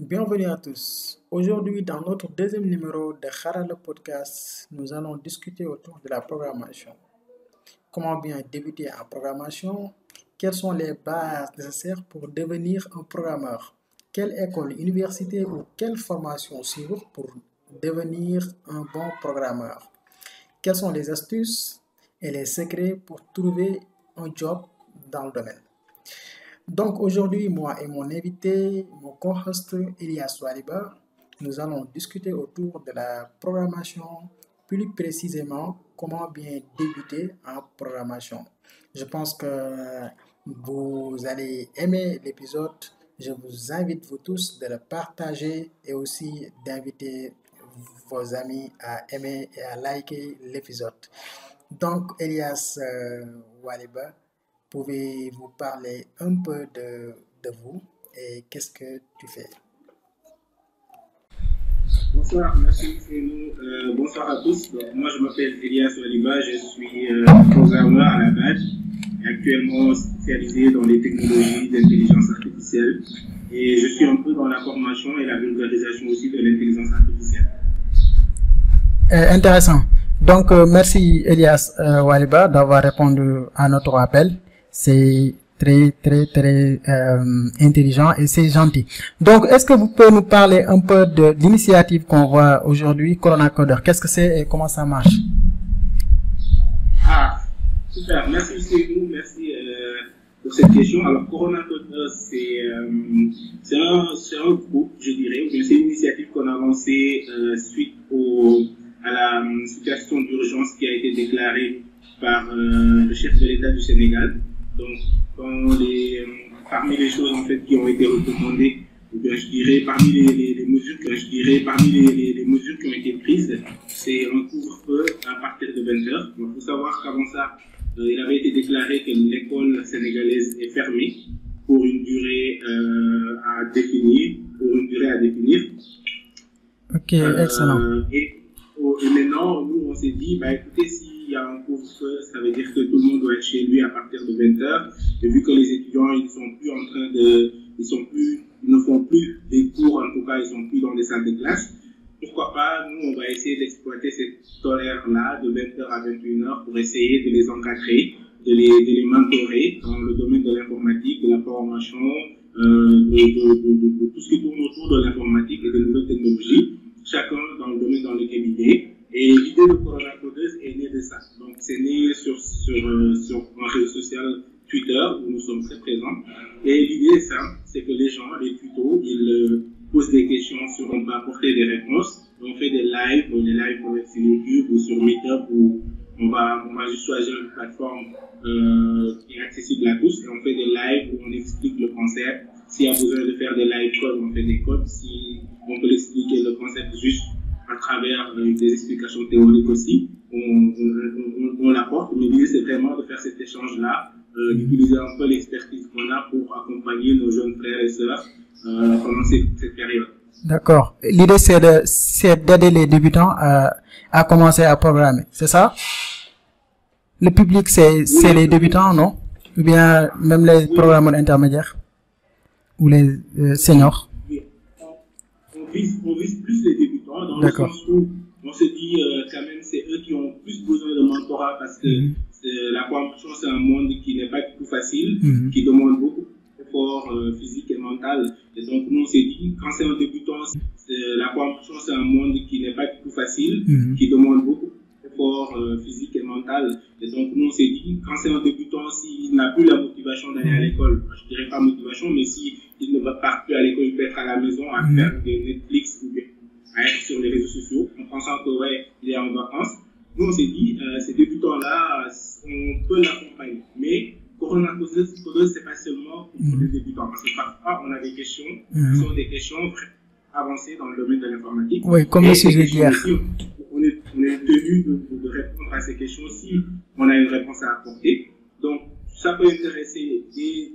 Bienvenue à tous. Aujourd'hui, dans notre deuxième numéro de Harala Podcast, nous allons discuter autour de la programmation. Comment bien débuter en programmation? Quelles sont les bases nécessaires pour devenir un programmeur? Quelle école, université ou quelle formation suivre pour devenir un bon programmeur? Quelles sont les astuces et les secrets pour trouver un job dans le domaine? Donc aujourd'hui, moi et mon invité, mon co-host Elias Waliba, nous allons discuter autour de la programmation, plus précisément comment bien débuter en programmation. Je pense que vous allez aimer l'épisode. Je vous invite vous tous de le partager et aussi d'inviter vos amis à aimer et à liker l'épisode. Donc Elias Waliba, pouvez-vous parler un peu de vous et qu'est-ce que tu fais? Bonsoir, merci Frénou. Bonsoir à tous. Donc, moi, je m'appelle Elias Waliba, je suis programmeur à la base et actuellement spécialisé dans les technologies d'intelligence artificielle. Et je suis un peu dans la formation et la vulgarisation aussi de l'intelligence artificielle. Intéressant. Donc, merci Elias Waliba d'avoir répondu à notre appel. C'est très intelligent et c'est gentil. Donc, est-ce que vous pouvez nous parler un peu de l'initiative qu'on voit aujourd'hui, Corona Coder? Qu'est-ce que c'est et comment ça marche? Ah, super. Merci Céline, merci pour cette question. Alors, Corona Coder, c'est un groupe, je dirais, c'est une initiative qu'on a lancée suite à la situation d'urgence qui a été déclarée par le chef de l'État du Sénégal. Donc, parmi les choses en fait qui ont été recommandées, je dirais parmi les mesures qui ont été prises, c'est un couvre-feu à partir de 20h. Il faut savoir qu'avant ça, il avait été déclaré que l'école sénégalaise est fermée pour une durée à définir. Ok, excellent. Et maintenant, nous, on s'est dit, écoutez, s'il y a un couvre-feu, ça veut dire que tout le monde doit être chez lui à partir de 20h. Et vu que les étudiants, ils ne font plus des cours, en tout cas, ils sont plus dans des salles de classe. Pourquoi pas, nous, on va essayer d'exploiter cette horaire-là de 20h à 21h pour essayer de les encadrer, de les mentorer dans le domaine de l'informatique, de la formation, de tout ce qui tourne autour de l'informatique et des nouvelles technologies, chacun dans le domaine dans lequel il est. Et l'idée de Corona Coders est née de ça. Donc, c'est né sur un réseau social Twitter où nous sommes très présents. Et l'idée est simple, c'est que les gens, les tutos, ils posent des questions sur, on peut apporter des réponses. On fait des lives peuvent être sur YouTube ou sur Meetup où on va juste choisir une plateforme qui est accessible à tous et on fait des lives où on explique le concept. S'il y a besoin de faire des live codes, on fait des codes. Si on peut expliquer le concept juste à travers des explications théoriques aussi, on l'apporte. Mais l'idée, c'est vraiment de faire cet échange-là, d'utiliser un peu l'expertise qu'on a pour accompagner nos jeunes frères et sœurs pendant cette période. D'accord. L'idée, c'est d'aider les débutants à commencer à programmer, c'est ça? Le public, c'est les débutants, non? Ou bien même les programmeurs intermédiaires? Ou les seniors? On vise plus les débutants dans le sens où on se dit quand même c'est eux qui ont plus besoin de mentorat parce que la programmation c'est un monde qui n'est pas du tout facile, qui demande beaucoup d'efforts physiques et mentaux. Et donc nous on s'est dit quand c'est un débutant, la programmation c'est un monde qui n'est pas du tout facile, qui demande beaucoup d'efforts physiques et mentaux. Et donc nous on s'est dit quand c'est un débutant, s'il n'a plus la motivation d'aller à l'école, je dirais pas motivation, mais si il ne va pas plus à l'école, il peut être à la maison à faire des Netflix ou bien à être sur les réseaux sociaux en pensant que il est en vacances. Nous on s'est dit ces débutants-là, on peut l'accompagner. Mais Corona Coders, c'est pas seulement pour les débutants parce que parfois on a des questions qui sont des questions avancées dans le domaine de l'informatique. Oui, comme le sujet d'hier. On est tenu de répondre à ces questions si on a une réponse à apporter. Donc ça peut intéresser des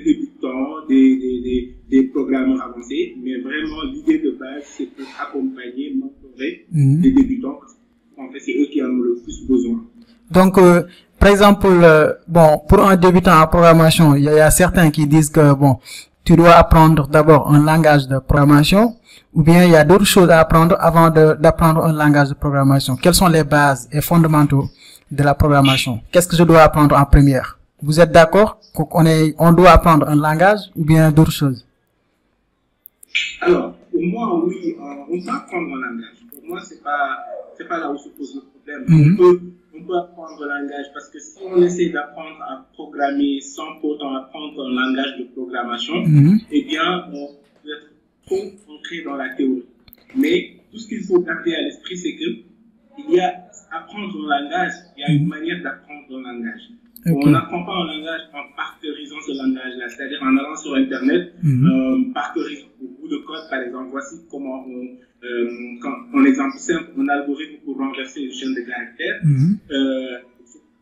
débutants, des programmeurs avancés, mais vraiment l'idée de base c'est pour accompagner, mentorer les débutants parce qu'en fait c'est eux qui en ont le plus besoin. Donc par exemple, pour un débutant en programmation, il y a certains qui disent que tu dois apprendre d'abord un langage de programmation ou bien il y a d'autres choses à apprendre avant d'apprendre un langage de programmation? Quelles sont les bases et fondamentaux de la programmation? Qu'est-ce que je dois apprendre en première? Vous êtes d'accord qu'on doit apprendre un langage ou bien d'autres choses? Alors, pour moi, oui, on peut apprendre un langage. Pour moi, c'est pas là où se pose le problème. On peut apprendre un langage parce que si on essaie d'apprendre à programmer sans pourtant apprendre un langage de programmation, eh bien, on peut être trop ancré dans la théorie. Mais tout ce qu'il faut garder à l'esprit, c'est que il y a apprendre un langage, il y a une manière d'apprendre un langage. On n'apprend pas un langage en parcourisant ce langage-là, c'est-à-dire en allant sur Internet, parcourir au bout de code, par exemple. Voici comment un exemple simple, un algorithme pour renverser une chaîne de caractères.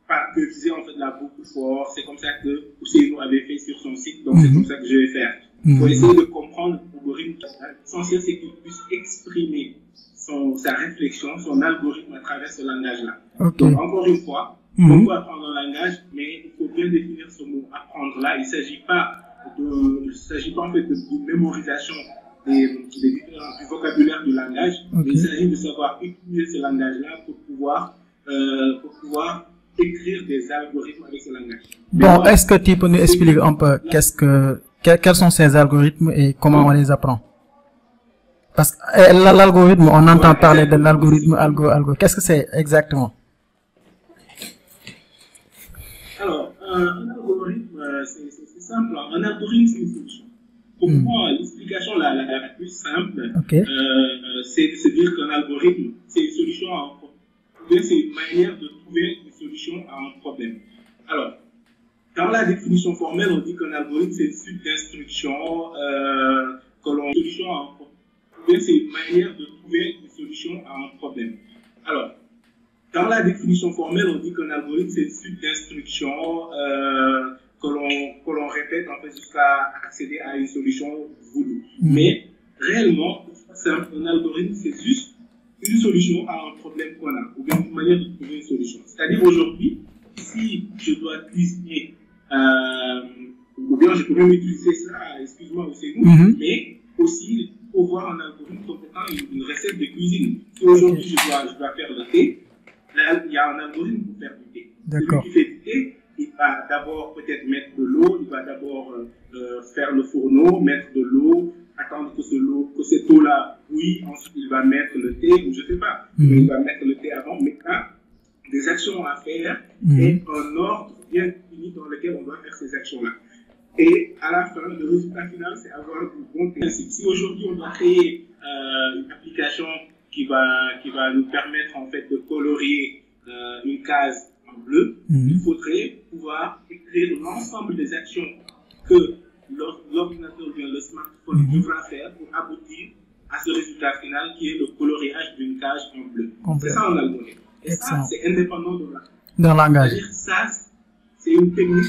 Parcouriser en fait la boucle for, c'est comme ça que Ousseynou avait fait sur son site, donc c'est comme ça que je vais faire. Il faut essayer de comprendre l'algorithme. L'essentiel, c'est qu'il puisse exprimer sa réflexion, son algorithme à travers ce langage-là. Donc, encore une fois, on peut apprendre un langage, mais il faut bien définir ce mot apprendre là. Il ne s'agit pas en fait de mémorisation du vocabulaire du langage, mais il s'agit de savoir utiliser ce langage-là pour pouvoir écrire des algorithmes avec ce langage. Bon, est-ce que tu peux nous expliquer un peu quels sont ces algorithmes et comment on les apprend? Parce que l'algorithme, on entend parler de l'algorithme algo. Qu'est-ce que c'est exactement? Alors, un algorithme, c'est simple. Un algorithme, c'est une solution. Pour moi, l'explication la plus simple, c'est de se dire qu'un algorithme, c'est une solution à un problème. C'est une manière de trouver une solution à un problème. Alors, dans la définition formelle, on dit qu'un algorithme, c'est une suite d'instructions solution à un problème. C'est une manière de trouver une solution à un problème. Alors, dans la définition formelle, on dit qu'un algorithme, c'est une suite d'instructions que l'on répète en fait jusqu'à accéder à une solution voulue. Mais réellement, un algorithme, c'est juste une solution à un problème qu'on a, ou bien une manière de trouver une solution. C'est-à-dire aujourd'hui, si je dois cuisiner, ou bien je peux même utiliser ça, excuse-moi, c'est nous, mais aussi pour voir un algorithme comme étant une recette de cuisine. Si aujourd'hui je dois faire le thé, là, il y a un algorithme pour faire du thé. Celui qui fait du thé, il va d'abord peut-être mettre de l'eau, il va d'abord faire le fourneau, mettre de l'eau, attendre que cette eau-là bouille, ensuite il va mettre le thé, ou je ne sais pas, mais il va mettre le thé avant, mais là, des actions à faire et un ordre bien défini dans lequel on doit faire ces actions-là. Et à la fin, le résultat final, c'est avoir un bon principe. Si aujourd'hui on doit créer une application qui va nous permettre en fait de colorier une case en bleu, il faudrait pouvoir écrire l'ensemble des actions que l'ordinateur ou bien le smartphone devra faire pour aboutir à ce résultat final qui est le coloriage d'une case en bleu. C'est ça un algorithme. Et ça, c'est indépendant de langage. C'est-à-dire ça, c'est une technique,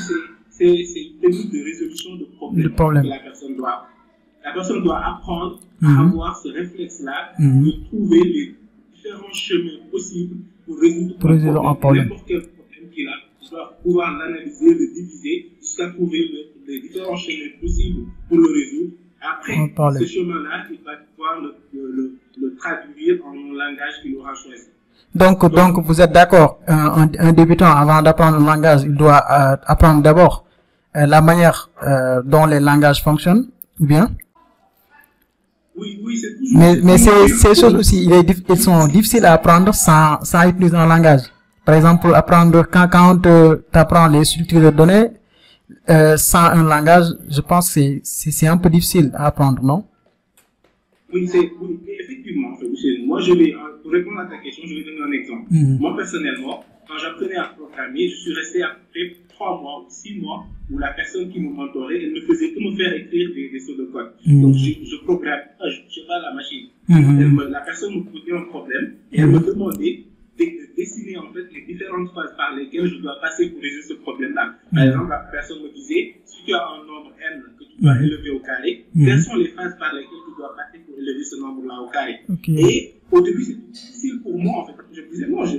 de résolution de problèmes que la personne doit apprendre à avoir ce réflexe-là de trouver les différents chemins possibles pour résoudre un problème. N'importe quel problème qu'il a, il doit pouvoir l'analyser, le diviser jusqu'à trouver les différents chemins possibles pour le résoudre. Après, ce chemin-là, il va pouvoir le traduire en un langage qu'il aura choisi. Donc, vous êtes d'accord, un débutant, avant d'apprendre un langage, il doit apprendre d'abord la manière dont les langages fonctionnent, ou bien? Oui, c'est toujours. Mais ces choses aussi, ils sont difficiles à apprendre sans utiliser un langage. Par exemple, apprendre quand tu apprends les structures de données sans un langage, je pense que c'est un peu difficile à apprendre, non? Oui, effectivement. Moi, pour répondre à ta question, je vais donner un exemple. Moi, personnellement, quand j'apprenais à programmer, je suis resté à peu près 3 mois ou 6 mois où la personne qui me mentorait, elle ne faisait que me faire écrire des sauts de code. Donc, je programme, je pas la machine. La personne me posait un problème et elle me demandait de dessiner en fait les différentes phases par lesquelles je dois passer pour résoudre ce problème-là. Par exemple, la personne me disait, si tu as un nombre n que tu dois élever au carré, quelles sont les phases par lesquelles tu dois passer pour élever ce nombre-là au carré? Et au début, c'était difficile pour moi en fait. Je me disais, non, je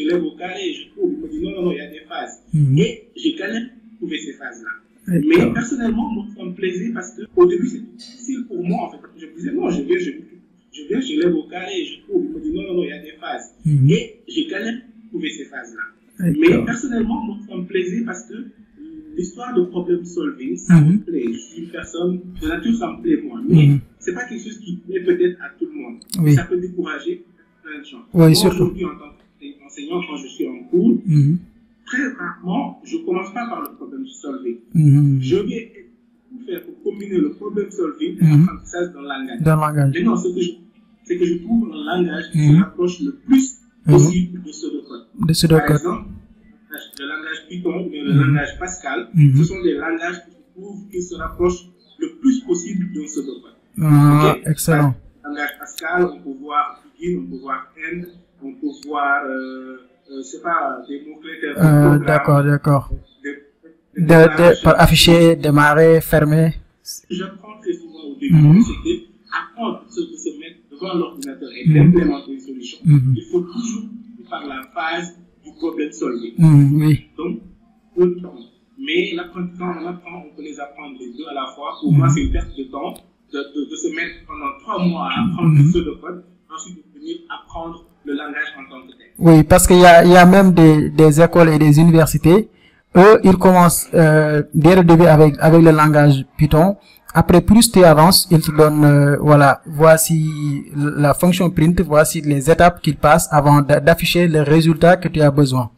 lève au carré et je trouve. Il me dit, non, il y a des phases. Et j'ai galéré pour trouver ces phases-là. Mais personnellement, moi, ça me plaisait parce que au début, c'était difficile pour moi. En fait, je me disais, non, je viens, je lève au carré, je trouve. Il me dit, non, il y a des phases. Et j'ai galéré pour trouver ces phases-là. Mais personnellement, moi, ça me plaisait parce que l'histoire de problem solving, ça me plaît. Je suis une personne de nature, ça me plaît moi. Mais c'est pas quelque chose qui plaît peut-être à tout le monde. Oui. Ça peut décourager plein de gens. Oui, moi, aujourd'hui, en tant qu'enseignant, quand je suis en cours, très rarement, je commence pas par le problem solving. Je vais tout faire pour combiner le problem solving et l'apprentissage d'un langage. Mais non, c'est que je trouve un langage qui se rapproche le plus possible de pseudocode. Par exemple, le langage Python, mais le langage Pascal, ce sont des langages que je trouve qui se rapprochent le plus possible d'un pseudocode. Excellent. Le langage Pascal, on peut voir begin, on peut voir end, on peut voir, je sais pas, des mots-clés. D'accord. Afficher, démarrer, fermer. J'apprends très souvent au début, c'était apprendre de se mettre devant l'ordinateur et d'implémenter une solution. Il faut toujours par la phase du problem solving. Donc, mais l'apprentissage, on peut les apprendre les deux à la fois. Pour moi, c'est une perte de temps de se mettre pendant 3 mois à apprendre le pseudocode, ensuite de venir apprendre le langage en tant que tel. Oui, parce qu'il y a même des écoles et des universités. Eux, ils commencent dès le début avec le langage Python. Après, plus tu avances, ils te donnent, voici la fonction print, voici les étapes qu'ils passent avant d'afficher le résultat que tu as besoin.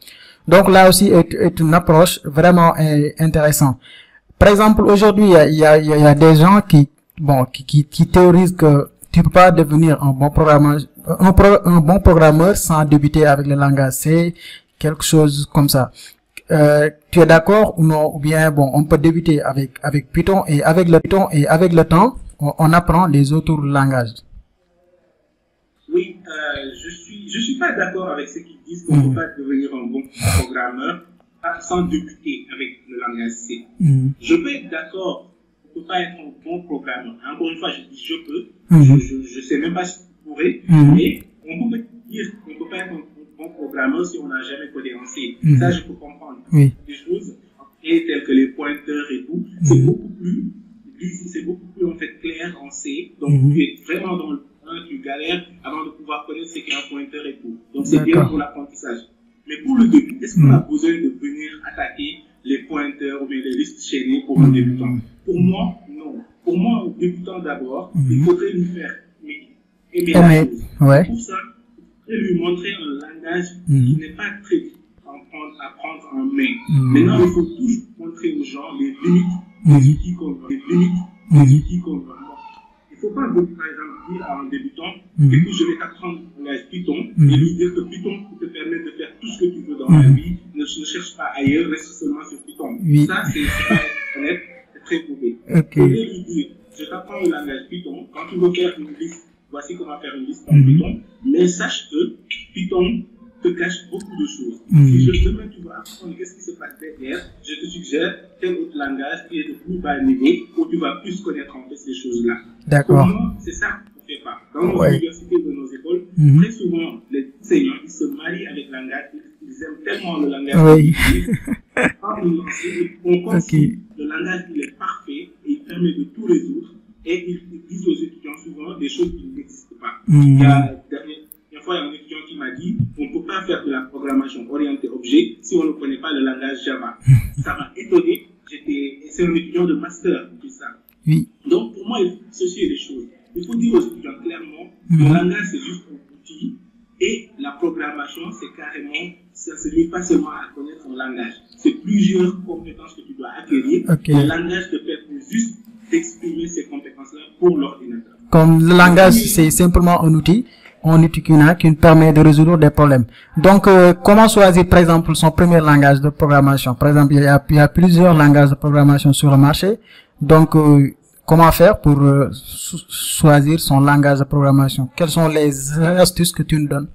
Donc là aussi est une approche vraiment intéressante. Par exemple, aujourd'hui, il y a des gens qui théorisent que tu peux pas devenir un bon programmeur sans débuter avec le langage C, quelque chose comme ça. Tu es d'accord ou non? Ou bien, on peut débuter avec Python et avec le temps, on apprend les autres langages. Oui, je suis pas d'accord avec ceux qui disent qu'on ne peut pas devenir un bon programmeur sans débuter avec le langage C. Je peux être d'accord, on ne peut pas être un bon programmeur. Encore une fois, je dis je peux. Je sais même pas si je pourrais, mais on peut dire qu'on ne peut pas être un bon programmeur si on n'a jamais codé en C. Ça, je peux comprendre. Des choses, et telles que les pointeurs et tout, c'est beaucoup plus en fait clair en C. Donc, tu es vraiment dans le tu galères avant de pouvoir connaître ce qu'est un pointeur et tout. Donc, c'est bien pour l'apprentissage. Mais pour le début, est-ce qu'on a besoin de venir attaquer les pointeurs ou bien les listes chaînées pour un débutant? Pour moi, non. Pour moi, un débutant d'abord, il faudrait lui faire aimer la chose. Pour ça, il faudrait lui montrer un langage qui n'est pas très difficile à prendre en main. Maintenant, il faut toujours montrer aux gens les limites des outils qu'on veut. Il ne faut pas, par exemple, dire à un débutant écoute, je vais t'apprendre le langage Python et lui dire que Python te permet de faire tout ce que tu veux dans la vie. Ne cherche pas ailleurs, reste seulement sur Python. Ça, c'est pas être honnête, c'est très mauvais. Il faudrait lui dire je t'apprends le langage Python. Quand tu veux faire une liste, voici comment faire une liste en Python. Mais sache que Python te cache beaucoup de choses. Si demain tu veux apprendre qu'est-ce qui se passe derrière, je te suggère tel autre langage qui est de plus bas niveau où tu vas plus connaître en fait ces choses-là. D'accord. Pour moi, c'est ça qu'on ne fait pas. Dans nos universités, de nos écoles, très souvent, les enseignants, ils se marient avec le langage, ils aiment tellement le langage. On pense que le langage, il est parfait et il permet de tout résoudre et ils disent aux étudiants souvent des choses qui n'existent pas. Il y a une fois, il y a un étudiant qui m'a dit on ne peut pas faire de la programmation orientée objet si on ne connaît pas le langage Java. Ça m'a étonné. C'est un étudiant de master qui dit ça. Donc, pour moi, il faut dissocier les choses. Il faut dire aux étudiants clairement le langage, c'est juste un outil et la programmation, c'est carrément, ça ne se limite pas seulement à connaître un langage. C'est plusieurs compétences que tu dois acquérir. Le langage te permet juste d'exprimer ces compétences-là pour l'ordinateur. Comme le langage, c'est simplement un outil qui nous permet de résoudre des problèmes. Donc, comment choisir, par exemple, son premier langage de programmation? Par exemple, il y a plusieurs langages de programmation sur le marché. Donc, comment faire pour choisir son langage de programmation? Quelles sont les astuces que tu nous donnes?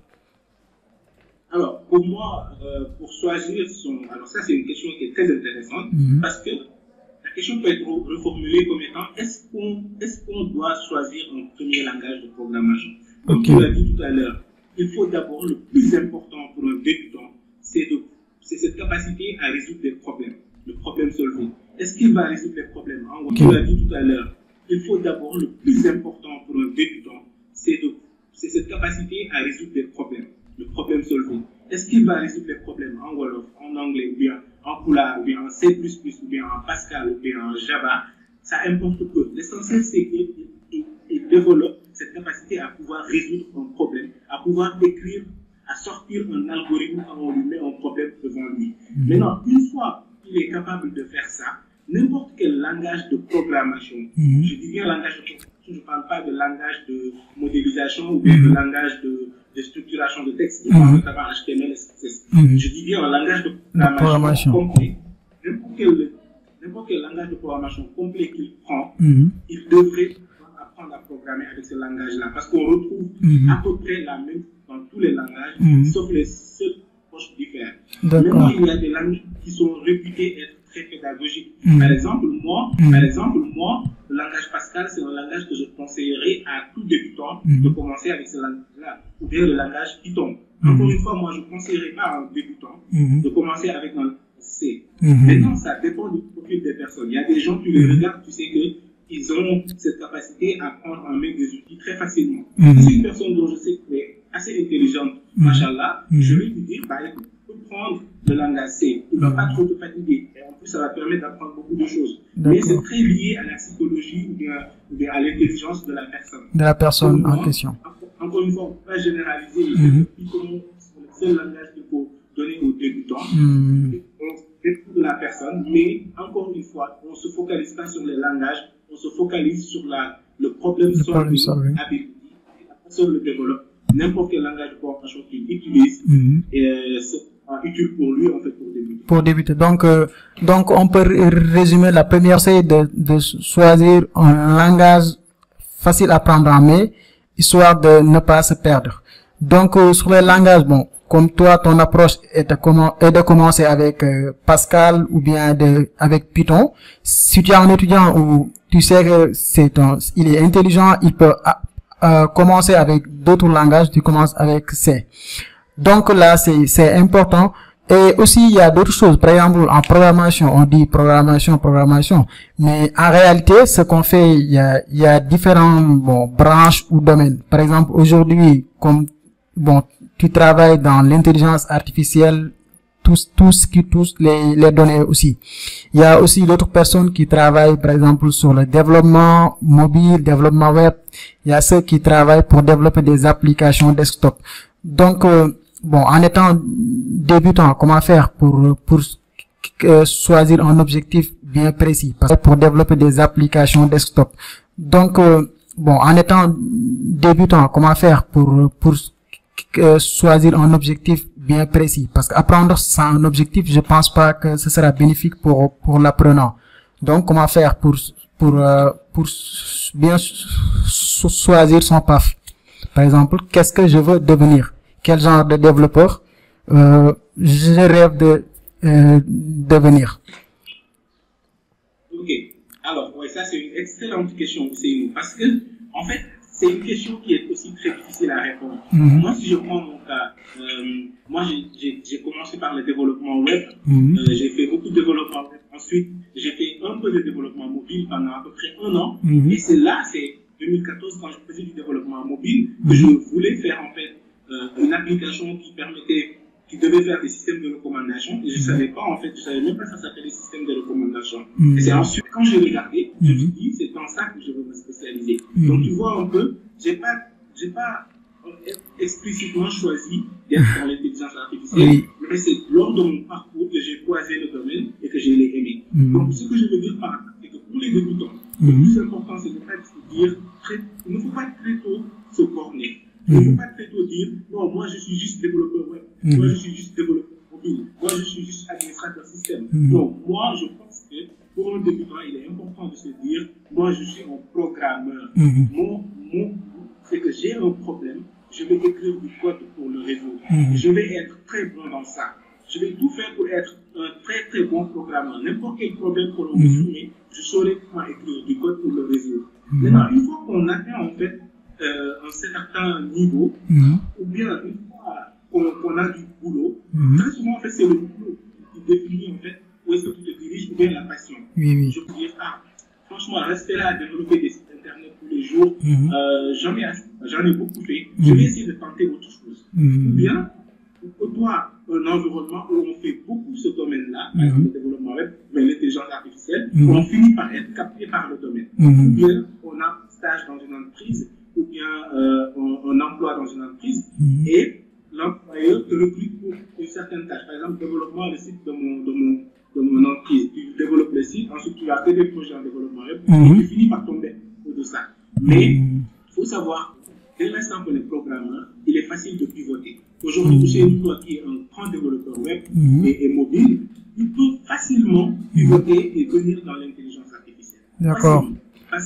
Alors, pour moi, pour choisir alors ça, c'est une question qui est très intéressante parce que la question peut être reformulée comme étant est-ce qu'on doit choisir un premier langage de programmation? Comme tu l'as dit tout à l'heure, il faut d'abord, le plus important pour un débutant, c'est cette capacité à résoudre des problèmes, le problem solving. est-ce qu'il va résoudre les problèmes? En gros, tu l'as dit tout à l'heure, il faut d'abord, le plus important pour un débutant, c'est cette capacité à résoudre des problèmes, le problème solvé. Est-ce qu'il va résoudre les problèmes en Wolof, en anglais, ou bien en Pula, ou bien en C++, ou bien en Pascal, ou bien en Java? Ça importe peu. L'essentiel, c'est qu'il développe cette capacité à pouvoir résoudre un problème, à pouvoir écrire, à sortir un algorithme quand on lui met un problème devant lui. Maintenant, une fois qu'il est capable de faire ça, n'importe quel langage de programmation, je dis bien langage de programmation, je ne parle pas de langage de modélisation ou bien de langage de structuration de texte, je parle notamment HTML et CSS. Je dis bien un langage de programmation complet. N'importe quel langage de programmation complet qu'il prend, il devrait apprendre à programmer avec ce langage-là. Parce qu'on retrouve à peu près la même dans tous les langages, sauf les seules approches différentes. Maintenant, il y a des langages qui sont réputés être très pédagogiques. Par exemple, moi, le langage Pascal, c'est un langage que je conseillerais à tout débutant de commencer avec ce langage-là, ou bien le langage Python. Encore une fois, moi, je ne conseillerais pas à un débutant de commencer avec un C. Maintenant, ça dépend du profil des personnes. Il y a des gens, tu les regardes, tu sais qu'ils ont cette capacité à prendre en main des outils très facilement. Si c'est une personne dont je sais qu'elle est assez intelligente, machallah, je vais lui dire, bah écoute, tu peux prendre le langage C. Il ne va pas trop te fatiguer. Et en plus, ça va permettre d'apprendre beaucoup de choses. Mais c'est très lié à la psychologie ou bien à l'intelligence de la personne. De la personne en question. Encore une fois, on ne peut pas généraliser. Python, c'est le seul langage qu'il faut donner aux débutants. On dépend de la personne, mais encore une fois, on ne se focalise pas sur les langages, on se focalise sur le problème solving ability. Et la personne le développe. N'importe quel langage de programmation qu'il utilise, c'est utile pour lui, en fait, pour débuter. Pour débuter. Donc, on peut résumer la première, c'est de choisir un langage facile à prendre en main, histoire de ne pas se perdre. Donc, sur les langages, bon, comme toi, ton approche est de commencer avec Pascal ou bien avec Python. Si tu as un étudiant où tu sais que il est intelligent, il peut commencer avec d'autres langages, tu commences avec C. Donc là, c'est important. Et aussi, il y a d'autres choses. Par exemple, en programmation, on dit programmation. Mais en réalité, ce qu'on fait, il y a différentes, branches ou domaines. Par exemple, aujourd'hui, tu travailles dans l'intelligence artificielle, tout ce qui touche les données aussi. Il y a aussi d'autres personnes qui travaillent, par exemple, sur le développement mobile, développement web. Il y a ceux qui travaillent pour développer des applications desktop. Donc, en étant débutant, comment faire pour choisir un objectif bien précis? Parce que pour développer des applications desktop. Donc, en étant débutant, comment faire pour choisir un objectif bien précis? Parce qu'apprendre sans un objectif, je pense pas que ce sera bénéfique pour l'apprenant. Donc, comment faire pour bien choisir son path? Par exemple, qu'est-ce que je veux devenir? Quel genre de développeur je rêve de devenir? Ok. Alors, ça c'est une excellente question, parce que, en fait, c'est une question qui est aussi très difficile à répondre. Moi, si je prends mon cas, moi, j'ai commencé par le développement web. J'ai fait beaucoup de développement web. Ensuite, j'ai fait un peu de développement mobile pendant à peu près 1 an. Et c'est 2014, quand je faisais du développement mobile, que je voulais faire, en fait, une application qui devait faire des systèmes de recommandation. Et je savais même pas ça s'appelait système de recommandation. Et c'est ensuite, quand j'ai regardé, je me suis dit, c'est dans ça que je veux me spécialiser. Donc, tu vois un peu, j'ai pas explicitement choisi d'être dans l'intelligence artificielle, mais c'est lors de mon parcours que j'ai croisé le domaine et que je l'ai aimé. Donc, ce que je veux dire par là, c'est que pour les débutants, le plus important, c'est de ne pas dire il ne faut pas très tôt se borner. Il ne faut pas très tôt dire, non, moi je suis juste développeur web, moi je suis juste développeur mobile, moi je suis juste administrateur système. Non, moi je pense que pour un débutant, il est important de se dire, moi je suis un programmeur. Mon c'est que j'ai un problème, je vais écrire du code pour le résoudre. Je vais être très bon dans ça. Je vais tout faire pour être un très très bon programmeur. N'importe quel problème qu'on me soumet, je saurai comment écrire du code pour le résoudre. Maintenant, une fois qu'on atteint en fait un certain niveau, ou bien une fois qu'on a du boulot, très souvent en fait c'est le boulot qui définit en fait où est-ce que tu te diriges ou bien la passion. Oui. je peux dire, franchement, rester là à développer des sites internet tous les jours, j'en ai beaucoup fait. Je vais essayer de tenter autre chose. Ou bien, côtoie un environnement où on fait beaucoup ce domaine-là, par exemple le développement web, mais l'intelligence artificielle, où on finit par être capté par le domaine. Ou bien, on a un stage dans une entreprise, ou bien un emploi dans une entreprise, et l'employeur te recrute pour une certaine tâche. Par exemple, développement le site de mon entreprise. Tu développes le site, ensuite tu as fait des projets en développement web, et tu finis par tomber au-dessus de ça. Mais il faut savoir, dès l'instant qu'on est programmeur, il est facile de pivoter. Aujourd'hui, chez toi qui est un grand développeur web et mobile, tu peux facilement pivoter et venir dans l'intelligence artificielle. D'accord.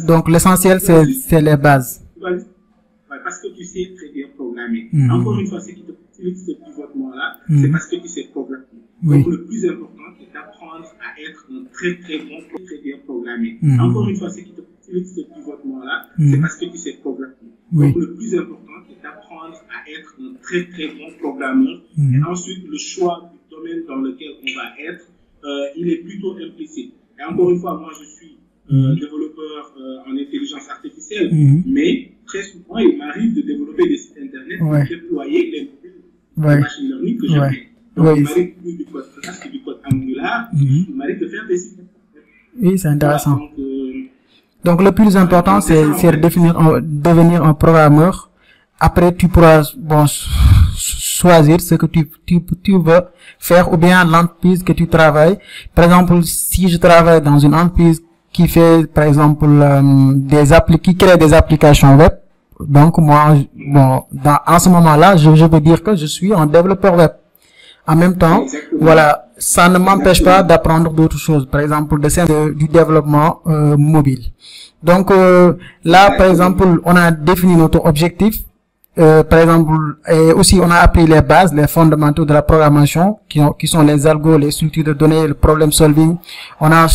Donc l'essentiel, c'est les bases. Parce que tu sais très bien programmer. Encore une fois, ce qui te facilite ce pivotement-là, c'est parce que tu sais programmer. Donc le plus important, c'est d'apprendre à être un très très bon, très bien programmé. Encore une fois, ce qui te facilite ce pivotement-là, c'est parce que tu sais programmer. Donc le plus important, c'est d'apprendre à être un très très bon programmeur. Et ensuite, le choix du domaine dans lequel on va être, il est plutôt implicite. Et encore une fois, moi je suis développeur en intelligence artificielle, mais très souvent, il m'arrive de développer des sites internet pour déployer les modules de machine learning que j'ai fait. Donc, il m'arrive plus du code Flash que du code Angular, il m'arrive de faire des sites internet. Oui, c'est intéressant. Donc, le plus important, c'est de devenir un programmeur. Après, tu pourras, choisir ce que tu veux faire ou bien l'entreprise que tu travailles. Par exemple, si je travaille dans une entreprise qui fait, par exemple, qui crée des applications web. Donc, moi, en ce moment-là, je veux dire que je suis un développeur web. En même temps, voilà, ça ne m'empêche pas d'apprendre d'autres choses. Par exemple, du développement, mobile. Donc, là, par exemple, on a défini notre objectif. Par exemple, et aussi on a appris les bases, les fondamentaux de la programmation, qui sont les algos, les structures de données, le problem solving. On a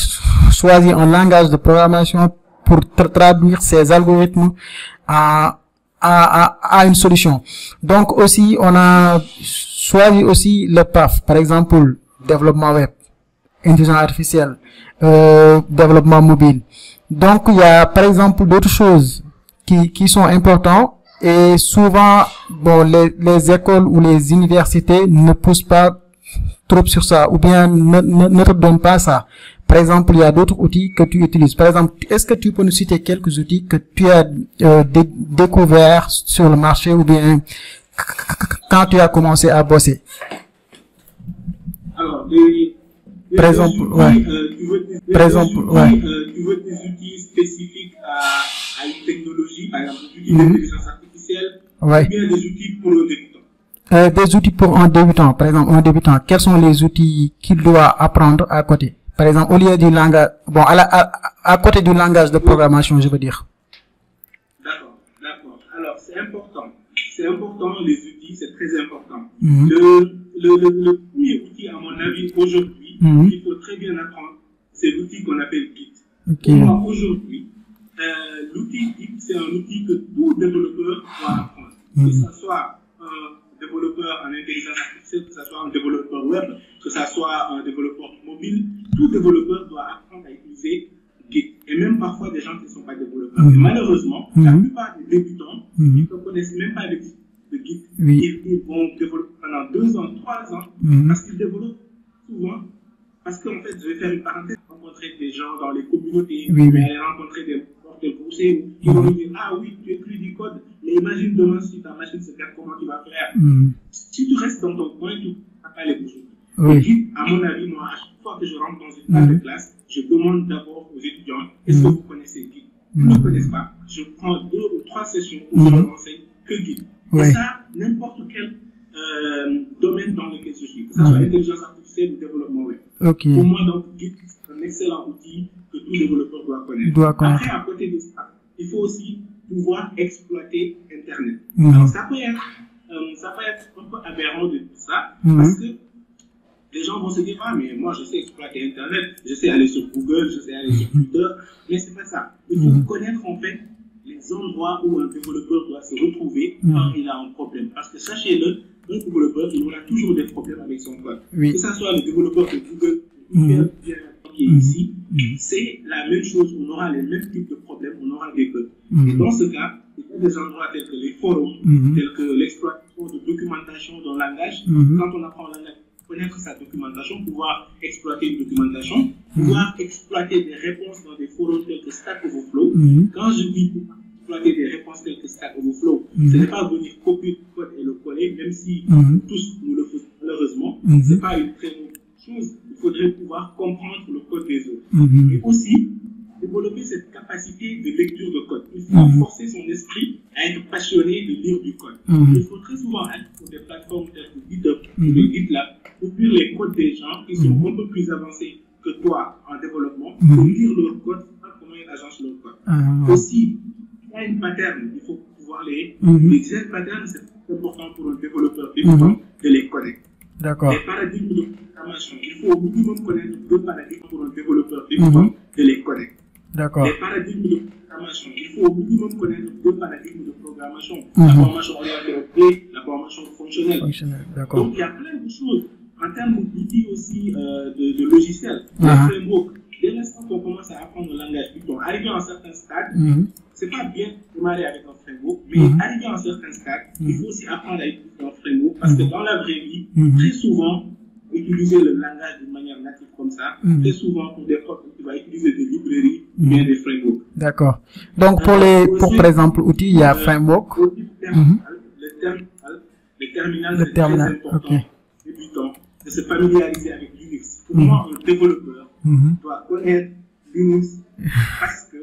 choisi un langage de programmation pour traduire ces algorithmes à une solution. Donc aussi, on a choisi aussi le PAF, par exemple, développement web, intelligence artificielle, développement mobile. Donc il y a par exemple d'autres choses qui sont importantes. Et souvent, les écoles ou les universités ne poussent pas trop sur ça, ou bien ne te donnent pas ça. Par exemple, il y a d'autres outils que tu utilises. Par exemple, est-ce que tu peux nous citer quelques outils que tu as découverts sur le marché, ou bien quand tu as commencé à bosser? Alors, par exemple, tu veux des outils spécifiques à une technologie, par exemple, des outils d'intelligence artificielle, ou bien des outils pour un débutant? Des outils pour un débutant. Par exemple, un débutant, quels sont les outils qu'il doit apprendre à côté? Par exemple, au lieu du langage, à côté du langage de programmation, je veux dire. D'accord. Alors, c'est important. C'est important, les outils, c'est très important. Le premier outil, à mon avis, aujourd'hui, qu'il faut très bien apprendre, c'est l'outil qu'on appelle Git. Pour moi, aujourd'hui, l'outil Git, c'est un outil que tout développeur doit apprendre. Que ce soit un développeur en intelligence artificielle, que ce soit un développeur web, que ce soit un développeur mobile, tout développeur doit apprendre à utiliser Git. Et même parfois des gens qui ne sont pas développeurs. Et malheureusement, la plupart des débutants ne connaissent même pas le Git. Ils vont développer pendant 2 ans, 3 ans, parce qu'ils développent souvent. Parce qu'en fait, je vais faire une parenthèse, rencontrer des gens dans les communautés, aller rencontrer des porteurs poussés qui vont nous dire, ah oui, tu écris du code, mais imagine demain si ta machine se perd, comment tu vas faire? Si tu restes dans ton coin, tu ne vas pas les bouger. Et à mon avis, moi, à chaque fois que je rentre dans une salle de classe, je demande d'abord aux étudiants, est-ce que vous connaissez Git? Ils ne connaissent pas. Je prends 2 ou 3 sessions où je leur enseigne que Git. Et ça, n'importe quel domaine dans lequel je suis, que ce soit l'intelligence artificielle ou le développement web. Pour moi, donc, Git, c'est un excellent outil que tout développeur doit connaître. Après, à côté de ça, il faut aussi pouvoir exploiter Internet. Alors, ça peut être un peu aberrant de tout ça, parce que les gens vont se dire, ah, mais moi, je sais exploiter Internet, je sais aller sur Google, je sais aller sur Twitter, mais c'est pas ça. Il faut connaître, en fait, les endroits où un développeur doit se retrouver quand il a un problème. Parce que sachez-le, un développeur, il aura toujours des problèmes avec son code. Que ce soit le développeur de Google qui est ici, c'est la même chose, on aura les mêmes types de problèmes, on aura des bugs. Et dans ce cas, il y a des endroits tels que les forums, tels que l'exploitation de documentation dans le langage. Quand on apprend le langage, connaître sa documentation, pouvoir exploiter une documentation, pouvoir exploiter des réponses dans des forums tels que Stack Overflow. Quand je dis exploiter des réponses telles que Stack Overflow, ce n'est pas venir copier le code et le coller, même si tous nous le faisons malheureusement, ce n'est pas une très bonne chose. Il faudrait pouvoir comprendre le code des autres. Et aussi, développer cette capacité de lecture de code. Il faut forcer son esprit à être passionné de lire du code. Il faut très souvent aller sur des plateformes telles que GitHub ou GitLab pour lire les codes des gens qui sont un peu plus avancés que toi en développement, pour lire leur code, savoir comment ils agencent leur code. Aussi, il y a une pattern, il faut pouvoir les design patterns, c'est important pour un développeur débutant de les connaître. D'accord. Les paradigmes de programmation, il faut au minimum connaître 2 paradigmes pour un développeur débutant de les connaître. D'accord. Les paradigmes de programmation, il faut au minimum connaître 2 paradigmes de programmation. La programmation orientée objet, la programmation fonctionnelle. D'accord. Donc il y a plein de choses en termes d'outils aussi de logiciels, de frameworks. Dès l'instant qu'on commence à apprendre le langage Python, arrivé à un certain stade, c'est pas bien de démarrer avec un framework, mais arrivé à un certain stade, il faut aussi apprendre à utiliser un framework parce que dans la vraie vie, très souvent, utiliser le langage d'une manière native comme ça, très souvent pour des problèmes, tu vas utiliser des librairies, bien des frameworks. D'accord. Donc pour par exemple outils, il y a framework. Le terminal, c'est très important. Débutant, de se familiariser avec Linux. Pour moi, un développeur doit connaître Linux parce que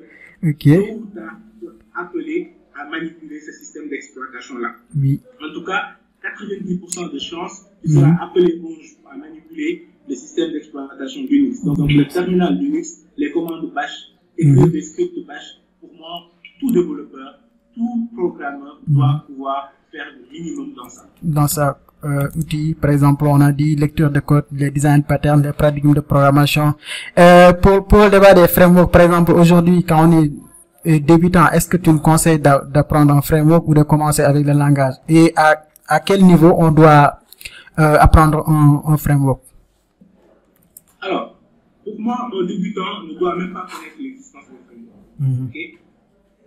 tôt ou tard, tu es appelé à manipuler ce système d'exploitation-là. En tout cas, 90% de chances, tu seras appelé à manipuler le système d'exploitation Linux. Donc, le terminal Linux, les commandes bash, écrire des scripts bash, pour moi, tout développeur, tout programmeur doit pouvoir faire le minimum dans ça. Dans ça. Outils, par exemple, on a dit lecture de code, les design patterns, les paradigmes de programmation. Pour le débat des frameworks, par exemple, aujourd'hui, quand on est débutant, est-ce que tu nous conseilles d'apprendre un framework ou de commencer avec le langage? Et à quel niveau on doit apprendre un framework? Alors, pour moi, un débutant ne doit même pas connaître l'existence de framework.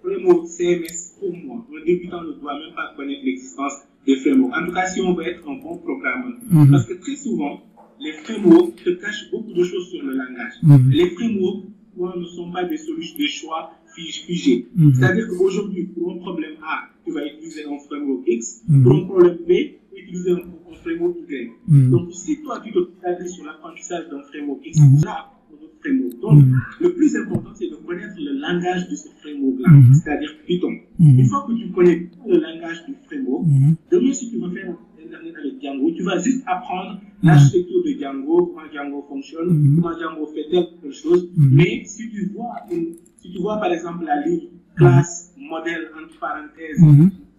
Framework CMS, pour moi, un débutant ne doit même pas connaître l'existence des frameworks. En tout cas, si on veut être un bon programmeur. Parce que très souvent, les frameworks te cachent beaucoup de choses sur le langage. Les frameworks ne sont pas des solutions, des choix figés. C'est-à-dire qu'aujourd'hui, pour un problème A, tu vas utiliser un framework X. Pour un problème B, tu vas utiliser un framework Y. Donc, si toi, tu te focalises sur l'apprentissage d'un framework X, tu vas apprendre un autre framework. Donc, le plus important, c'est de connaître le langage de ce framework-là, c'est-à-dire Python. Une fois que tu connais le langage du framework, demain, si tu veux faire Internet avec Django, tu vas juste apprendre l'architecture de Django, comment Django fonctionne, comment Django fait telle chose. Mais si tu vois par exemple la ligne classe, modèle, entre parenthèses,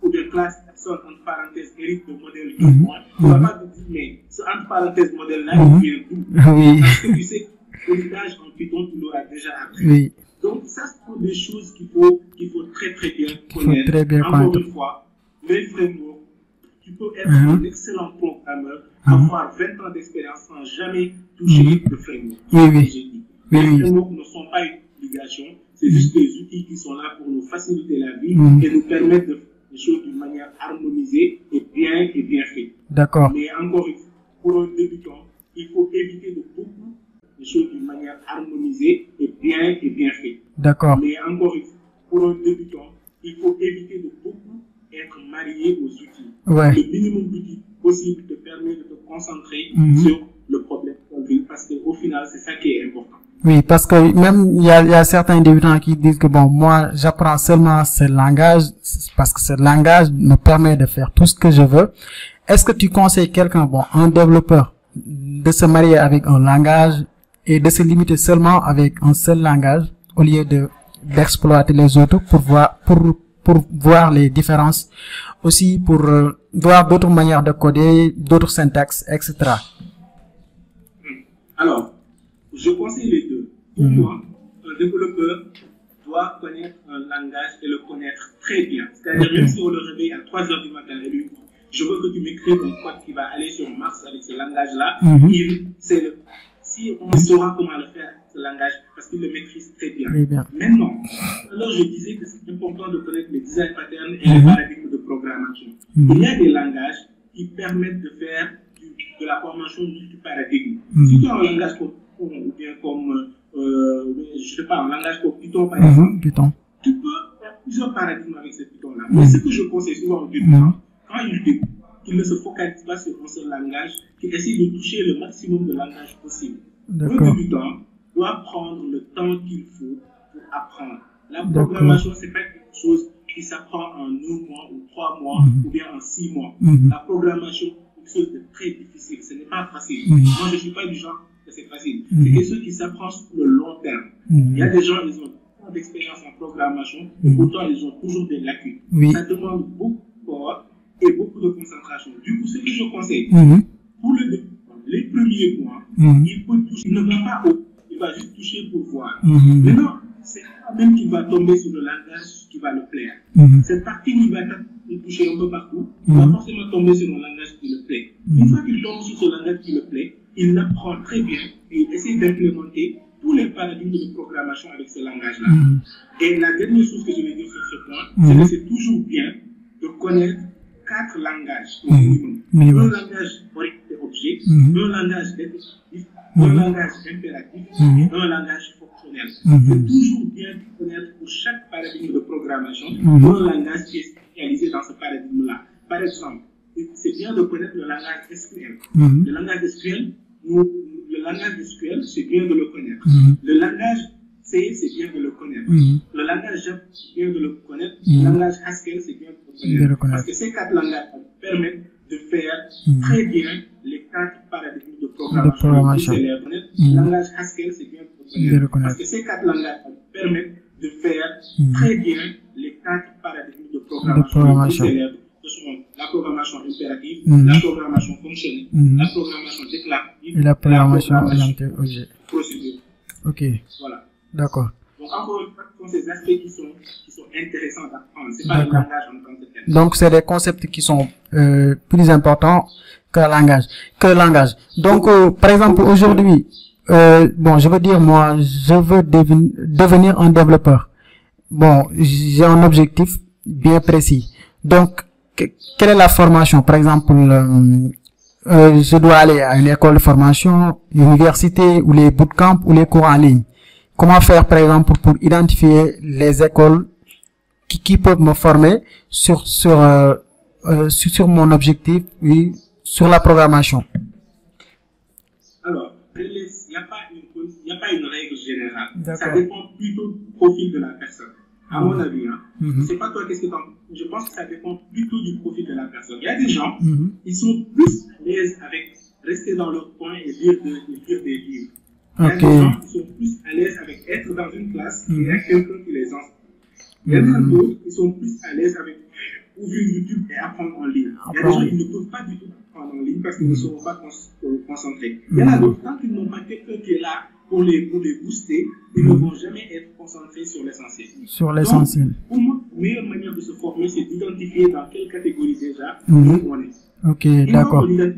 ou de classe, personne, entre parenthèses, hérite de modèle du point, tu ne vas pas te dire, mais ce entre parenthèses modèle-là, il vient d'où? Parce que tu sais que l'usage en Python, tu l'auras déjà appris. Donc, ça, ce sont des choses qu'il faut très très bien connaître. Encore une fois, les frameworks, tu peux être un excellent programmeur, avoir 20 ans d'expérience sans jamais toucher de framework. Les frameworks ne sont pas une obligation, c'est juste des outils qui sont là pour nous faciliter la vie et nous permettre de faire les choses d'une manière harmonisée et bien faite. D'accord. Mais encore une fois, pour un débutant, il faut éviter de beaucoup les choses d'une manière harmonisée et bien faite. D'accord. Mais encore une fois, pour un débutant, il faut éviter de beaucoup être marié aux outils. Le minimum d'outils possible te permet de te concentrer sur le problème parce qu'au final, c'est ça qui est important. Oui, parce que même il y a certains débutants qui disent que bon, moi j'apprends seulement ce langage parce que ce langage me permet de faire tout ce que je veux. Est-ce que tu conseilles quelqu'un, bon, un développeur, de se marier avec un langage et de se limiter seulement avec un seul langage au lieu d'exploiter les autres pour voir les différences, aussi pour voir d'autres manières de coder, d'autres syntaxes, etc. Alors, je conseille les deux. Pour moi, un développeur doit connaître un langage et le connaître très bien. C'est-à-dire, même si on le réveille à 3 heures du matin et lui, je veux que tu m'écrives un code qui va aller sur Mars avec ce langage-là, si on saura comment le faire, ce langage, parce qu'il le maîtrise très bien. Très bien. Maintenant, alors je disais que c'est important de connaître les design patterns et les paradigmes de programmation. Il y a des langages qui permettent de faire de la formation multiparadigme. Si tu as un langage comme Python ou bien comme, je sais pas, un langage comme Python par exemple, Python. tu peux faire plusieurs paradigmes avec ce Python-là. Mais ce que je conseille souvent aux débutants, quand ils débutent, qu'ils ne se focalisent pas sur un seul langage, qu'ils essaient de toucher le maximum de langages possible. Le débutant doit prendre le temps qu'il faut pour apprendre. La programmation, c'est pas quelque chose qui s'apprend en 1 mois ou 3 mois ou bien en 6 mois. La programmation est quelque chose de très difficile. Ce n'est pas facile. Moi, je ne suis pas du genre que c'est facile. C'est quelque chose qui s'apprend sur le long terme. Il y a des gens, ils ont beaucoup d'expérience en programmation et pourtant, ils ont toujours des lacunes. Ça demande beaucoup d'efforts et beaucoup de concentration. Du coup, ce que je conseille, pour le débutant, les premiers mois, il peut toucher, il ne va pas au, il va juste toucher pour voir. Maintenant, c'est quand-même qu'il va tomber sur le langage qui va le plaire. Cette partie où il va toucher un peu partout, il va forcément tomber sur un langage qui le plaît. Une fois qu'il tombe sur ce langage qui le plaît, il l'apprend très bien et il essaie d'implémenter tous les paradigmes de programmation avec ce langage-là. Et la dernière chose que je vais dire sur ce point, c'est que c'est toujours bien de connaître 4 langages au minimum. Un langage orienté objet, un langage définitif, un langage impératif et un langage fonctionnel. C'est toujours bien de connaître pour chaque paradigme de programmation un langage qui est spécialisé dans ce paradigme-là. Par exemple, c'est bien de connaître le langage SQL. Le langage SQL, c'est bien de le connaître. Le langage C, c'est bien de le connaître. Le langage Java, c'est bien de le connaître. Le langage Haskell, c'est bien de le connaître. Parce que ces 4 langages permettent de faire très bien les 4 paradigmes de programmation. Le langage Haskell, c'est bien de le connaître. Parce que ces 4 langages permettent de faire très bien les 4 paradigmes de programmation. Ce sont la programmation impérative, la programmation fonctionnelle, la programmation déclarative et la programmation orientée objet. Procédure. Ok. Voilà. D'accord. Donc, encore une fois, ce sont ces aspects qui sont intéressants d'apprendre. C'est pas le langage en tant que tel. Donc, c'est des concepts qui sont plus importants que le langage. Donc, par exemple, aujourd'hui, bon, je veux dire, moi, je veux devenir un développeur. Bon, j'ai un objectif bien précis. Donc, quelle est la formation? Par exemple, je dois aller à une école de formation, université, ou les bootcamps, ou les cours en ligne. Comment faire, par exemple, pour identifier les écoles qui peuvent me former sur mon objectif, oui, sur la programmation? Alors, il n'y a pas une règle générale. Ça dépend plutôt du profil de la personne. À mon avis, c'est pas toi qu'est-ce que t'en... Je pense que ça dépend plutôt du profil de la personne. Il y a des gens, ils sont plus à l'aise avec rester dans leur coin et lire des livres. Il y a des gens qui sont plus à l'aise avec être dans une classe et avec quelqu'un qui les enseigne. Il y a d'autres qui sont plus à l'aise avec ouvrir YouTube et apprendre en ligne. Il y a des gens qui ne peuvent pas du tout apprendre en ligne parce qu'ils ne seront pas concentrés. Il y en a d'autres, tant qu'ils n'ont pas quelqu'un qui est là pour les booster, ils ne vont jamais être concentrés sur l'essentiel. Sur l'essentiel. Donc, pour moi, la meilleure manière de se former, c'est d'identifier dans quelle catégorie déjà on est. Ok, d'accord. Maintenant,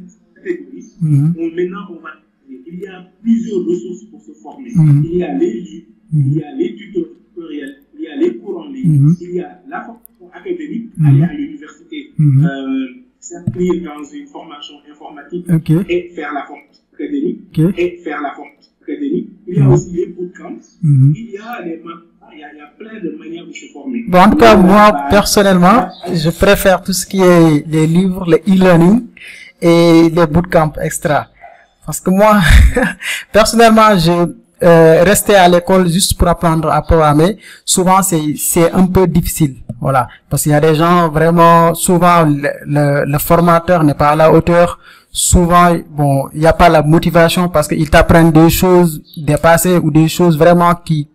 il y a plusieurs ressources pour se former. Il y a les livres, il y a les tutoriels, il y a les cours en ligne, il y a la formation académique, aller à l'université, s'inscrire dans une formation informatique et faire la formation académique, Il y a aussi les bootcamps, il y a plein de manières de se former. Bon, en tout cas, moi, personnellement, je préfère tout ce qui est les livres, les e-learning et les bootcamps extra. Parce que moi, personnellement, rester à l'école juste pour apprendre à programmer, souvent c'est un peu difficile. Voilà. Parce qu'il y a des gens vraiment, souvent le formateur n'est pas à la hauteur. Souvent, bon, il n'y a pas la motivation parce qu'ils t'apprennent des choses dépassées ou des choses vraiment qui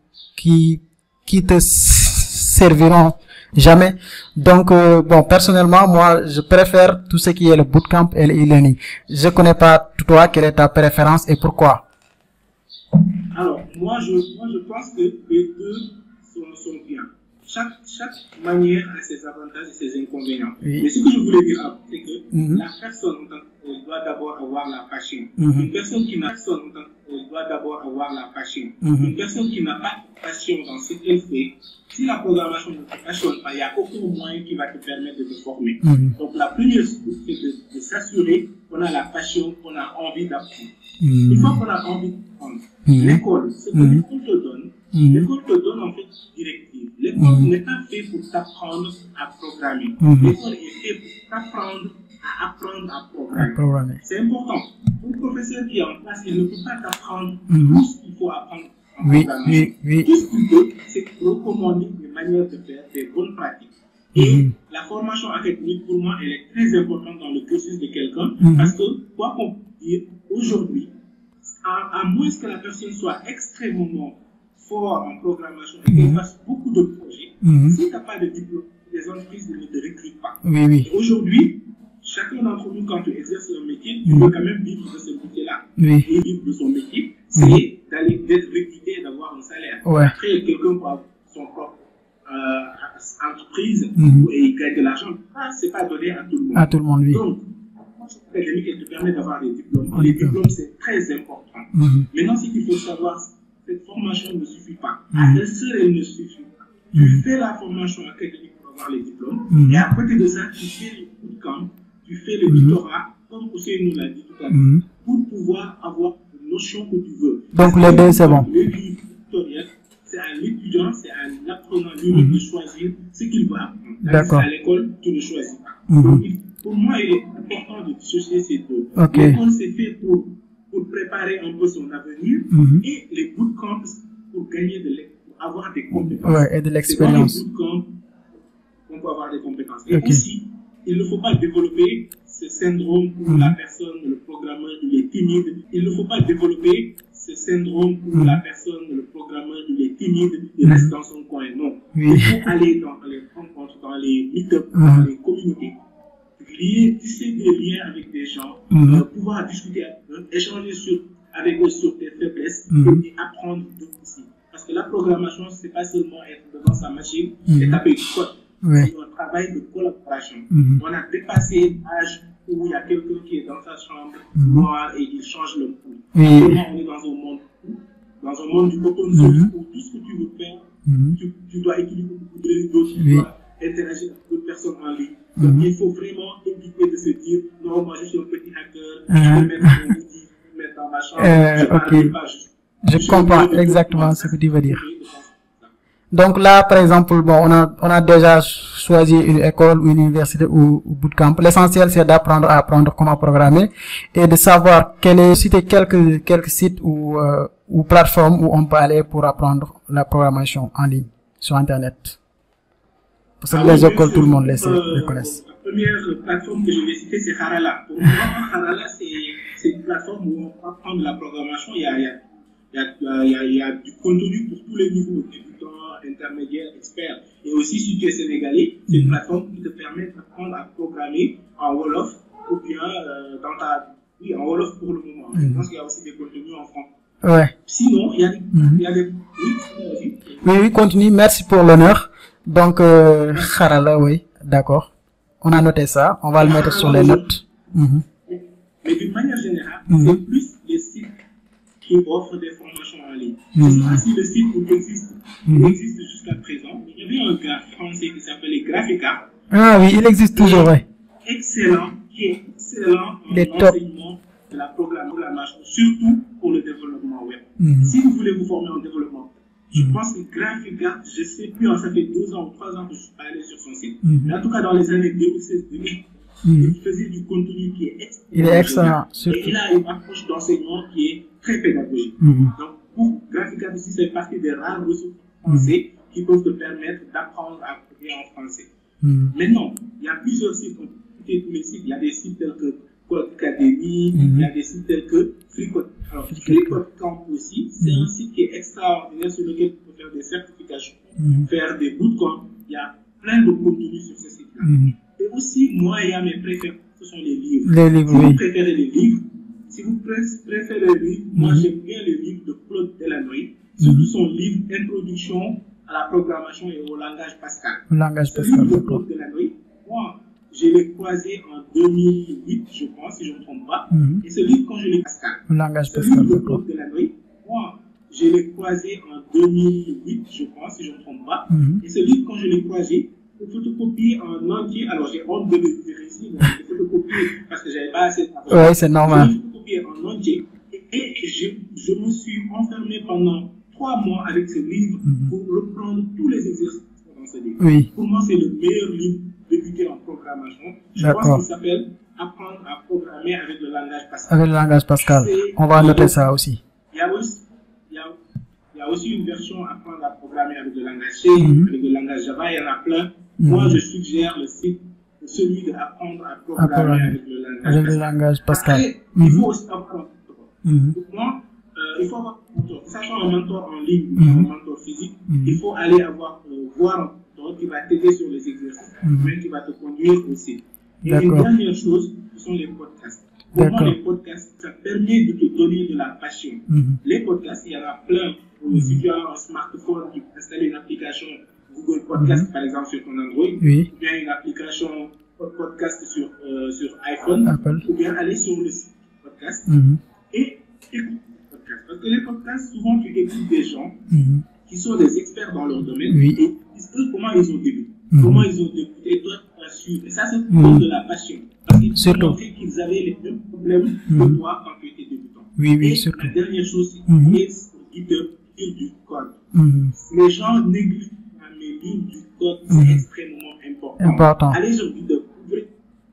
te serviront jamais. Donc, bon, personnellement, moi, je préfère tout ce qui est le bootcamp et le e-learning. Je connais pas toi, quelle est ta préférence et pourquoi? Alors, moi, je pense que les deux sont bien. chaque manière a ses avantages et ses inconvénients. Oui. Mais ce que je voulais dire avant, c'est que la personne doit d'abord avoir la passion. Une personne qui n'a doit d'abord avoir la passion. Une personne qui n'a pas de passion dans ce qu'elle fait, si la programmation ne te passionne pas, il n'y a aucun moyen qui va te permettre de te former. Donc la première chose, c'est de s'assurer qu'on a la passion, qu'on a envie d'apprendre. Une fois qu'on a envie d'apprendre, l'école, ce que l'école te donne, l'école te donne en fait une directive. L'école n'est pas faite pour t'apprendre à programmer. L'école est faite pour t'apprendre à apprendre à programmer. C'est important. Un professeur qui est en classe, il ne peut pas t'apprendre tout ce qu'il faut apprendre en programmation. Tout ce qu'il peut, c'est recommander des manières de faire, des bonnes pratiques. Et la formation académique, pour moi, elle est très importante dans le cursus de quelqu'un, parce que, quoi qu'on puisse dire, aujourd'hui, à moins que la personne soit extrêmement fort en programmation et qu'elle fasse beaucoup de projets, si tu n'as pas de diplôme, les entreprises ne te recrutent pas. Et aujourd'hui, chacun d'entre nous, quand tu exerces un métier, tu veux quand même vivre de ce métier-là. Et vivre de son métier, c'est d'être recruté et d'avoir un salaire. Après, quelqu'un peut avoir son propre entreprise et il gagne de l'argent. Ce n'est pas donné à tout le monde. À tout le monde, oui. Donc, la formation académique, elle te permet d'avoir des diplômes. Les diplômes, c'est très important. Maintenant, ce qu'il faut savoir, cette formation ne suffit pas. À elle seule, elle ne suffit pas. Tu fais la formation académique pour avoir les diplômes, et à côté de ça, tu fais le bootcamp, tu fais le tutorat, comme Hussein nous l'a dit tout à l'heure, pour pouvoir avoir une notion que tu veux. Donc les deux, c'est bon. Le livre tutoriel, c'est à l'étudiant, c'est à l'apprenant lui de choisir ce qu'il va apprendre. D'accord. À l'école, tu ne choisis pas. Donc, pour moi, il est important de dissocier ces deux. L'école, c'est fait pour préparer un peu son avenir, et les bootcamps pour gagner pour avoir des compétences. Et de l'expérience. C'est dans les bootcamps qu'on peut avoir des compétences. Et aussi, il ne faut pas développer ce syndrome où la personne, le programmeur, il est timide. Il ne faut pas développer ce syndrome où la personne, le programmeur, il est timide, il reste dans son coin. Non. Il faut aller dans les rencontres, dans les meet-ups, dans les communautés, tisser des liens avec des gens, pouvoir discuter avec eux, échanger avec eux sur tes faiblesses et apprendre d'eux aussi. Parce que la programmation, ce n'est pas seulement être devant sa machine et taper du code. C'est un travail de collaboration. On a dépassé l'âge où il y a quelqu'un qui est dans sa chambre noire et il change le monde. Actuellement, on est dans un monde du open source où tout ce que tu veux faire, tu dois utiliser beaucoup de réseaux, tu dois interagir avec d'autres personnes en ligne. Donc il faut vraiment éviter de se dire non, moi je suis un petit hacker, je vais mettre mon outil, je vais mettre dans ma chambre, je comprends exactement ce que tu veux dire. Donc là, par exemple, bon, on a déjà choisi une école ou une université ou bootcamp. L'essentiel, c'est d'apprendre à apprendre comment programmer et de savoir citer quelques sites ou plateformes où on peut aller pour apprendre la programmation en ligne, sur Internet. Parce que les écoles, tout le monde les connaissent. La première plateforme que je vais citer, c'est Harala. Pour moi, Harala, c'est une plateforme où on peut apprendre la programmation. Il y a du contenu pour tous les niveaux, débutants, intermédiaires, experts. Et aussi, si tu es sénégalais, c'est une plateforme qui te permet d'apprendre à programmer en Wolof ou bien en Wolof pour le moment. Je pense qu'il y a aussi des contenus en français. Sinon, il y a des... Oui, continue. Merci pour l'honneur. Donc, Harala, oui, d'accord. On a noté ça. On va le mettre sur les notes. Mais d'une manière générale, c'est plus les sites qui offrent des formations en ligne. Je ne sais pas si le site existe jusqu'à présent. Il y avait un gars français qui s'appelait Graphica. Ah oui, il existe toujours, oui. Excellent, qui est excellent en enseignement de la programmation, surtout pour le développement web. Si vous voulez vous former en développement, je pense que Graphica, je ne sais plus, ça fait 2 ans ou 3 ans que je suis pas allé sur son site. Mais en tout cas, dans les années 2016-2017, il faisait du contenu qui est excellent. Il est excellent. Et il a une approche d'enseignement qui est très pédagogique. Donc, pour Graphica aussi, c'est partie des rares ressources français qui peuvent te permettre d'apprendre à programmer en français. Maintenant, il y a plusieurs sites, on peut écouter tous les sites. Il y a des sites tels que Code Academy, il y a des sites tels que FreeCode. Alors, FreeCode Camp aussi, c'est un site qui est extraordinaire sur lequel tu peux faire des certifications, faire des bootcamps. Il y a plein de contenus sur ce site-là. Et aussi, moi, il y a mes préférences, ce sont les livres. Si vous préférez les livres, moi j'aime bien le livre de Claude Delanoë, surtout son livre Introduction à la programmation et au langage Pascal. Le langage Ce Pascal, livre de d'accord. Claude Delanoë, moi, je l'ai croisé en 2008, je pense, si je ne me trompe pas. Et ce livre, quand je l'ai Pascal. Le langage Ce Pascal, livre de d'accord. Claude Delanoë, moi, je l'ai croisé en 2008, je pense, si je ne me trompe pas. Et ce livre, quand je l'ai croisé, j'ai photocopié en entier. Alors, j'ai honte de le dire ici, mais j'ai photocopié parce que j'avais pas assez d'argent. Oui, c'est normal. J'ai photocopié en entier et je me suis enfermé pendant 3 mois avec ce livre pour reprendre tous les exercices dans ce livre. Oui. Pour moi, c'est le meilleur livre débuté en programmation. Je pense qu'il s'appelle Apprendre à programmer avec le langage Pascal. Avec le langage Pascal. On va noter ça aussi. Il y a aussi une version Apprendre à programmer avec le langage C, avec le langage Java, il y en a plein. Moi, je suggère le site, celui de Apprendre à programmer avec le langage Pascal. Après, il faut aussi apprendre. Pour moi, il faut avoir un mentor. Que ce soit un mentor en ligne ou un mentor physique, il faut aller voir un mentor qui va t'aider sur les exercices, mais qui va te conduire aussi. Et une dernière chose, ce sont les podcasts. Pour moi, les podcasts, ça permet de te donner de la passion. Les podcasts, il y en a plein. Si tu as un smartphone, tu peux installer une application Google Podcast, par exemple, sur ton Android, ou bien une application podcast sur iPhone, Apple. ou bien aller sur le site podcast et écouter les podcasts. Parce que les podcasts, souvent, tu écoutes des gens qui sont des experts dans leur domaine et ils disent comment ils ont débuté. Comment ils ont débuté, et toi, tu as su. Et ça, c'est pour de la passion. Parce qu'ils ont montré qu'ils avaient les mêmes problèmes que toi quand tu étais débutant. Et surtout. la dernière chose, c'est GitHub, lire du code. Les gens négligent, mais lire du code, c'est extrêmement important. Allez sur GitHub,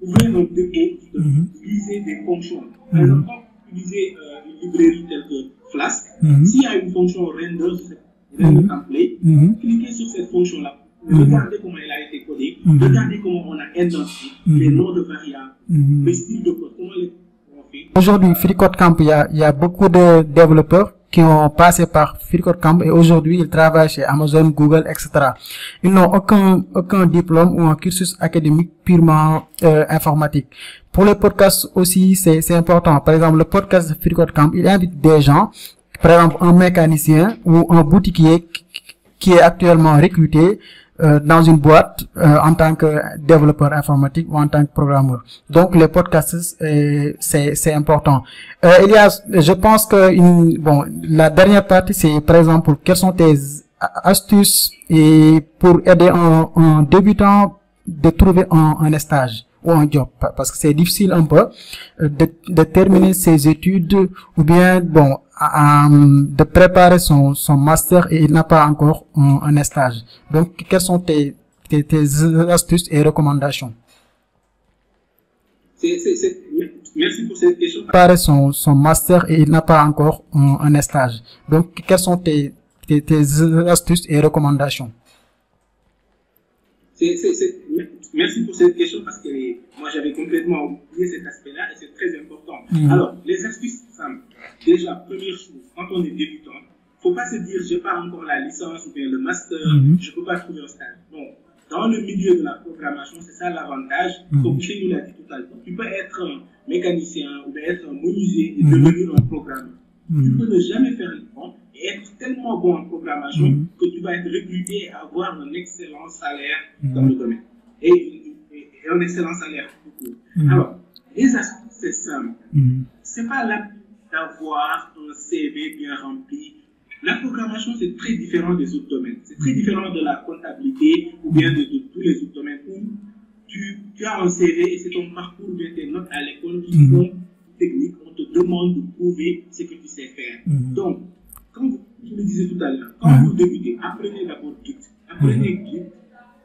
ouvrez un dépôt, lisez des fonctions. Par exemple, quand vous utilisez une librairie telle que Flask, s'il y a une fonction render, render template, cliquez sur cette fonction-là. Regardez comment elle a été codée, regardez comment on a identifié les noms de variables, les styles de code, comment les on fait. Aujourd'hui, FreeCodeCamp, il y a beaucoup de développeurs qui ont passé par FreeCodeCamp et aujourd'hui ils travaillent chez Amazon, Google, etc. Ils n'ont aucun diplôme ou un cursus académique purement informatique. Pour les podcasts aussi, c'est important. Par exemple, le podcast de FreeCodeCamp, il invite des gens, par exemple un mécanicien ou un boutiquier qui est actuellement recruté dans une boîte en tant que développeur informatique ou en tant que programmeur. Donc les podcasts c'est important. Je pense que la dernière partie c'est par exemple quelles sont tes astuces et pour aider un débutant de trouver un stage ou un job, parce que c'est difficile un peu de terminer ses études ou bien de préparer son master et il n'a pas encore un stage. Donc quelles sont tes astuces et recommandations? Merci pour cette question. Préparer son master et il n'a pas encore un stage. Donc quelles sont tes astuces et recommandations? Merci pour cette question parce que moi j'avais complètement oublié cet aspect-là et c'est très important. Alors, les astuces simples. Déjà, première chose, quand on est débutant, faut pas se dire j'ai pas encore la licence ou bien le master, je peux pas trouver un stage. Non. Dans le milieu de la programmation, c'est ça l'avantage. Comme Michel nous l'a dit tout à l'heure, tu peux être un mécanicien ou bien être un menuisier et devenir un programmeur. Tu peux ne jamais faire le fond et être tellement bon en programmation que tu vas être recruté et avoir un excellent salaire dans le domaine. Et un excellent salaire. Alors, les astuces, c'est simple. C'est pas là d'avoir un CV bien rempli. La programmation, c'est très différent des autres domaines. C'est très différent de la comptabilité ou bien de tous les autres domaines où tu as un CV et c'est ton parcours ou bien tes notes à l'école qui sont techniques. On te demande de prouver ce que tu sais faire. Donc, comme je le disais tout à l'heure, quand vous débutez, apprenez d'abord Git. Apprenez Git.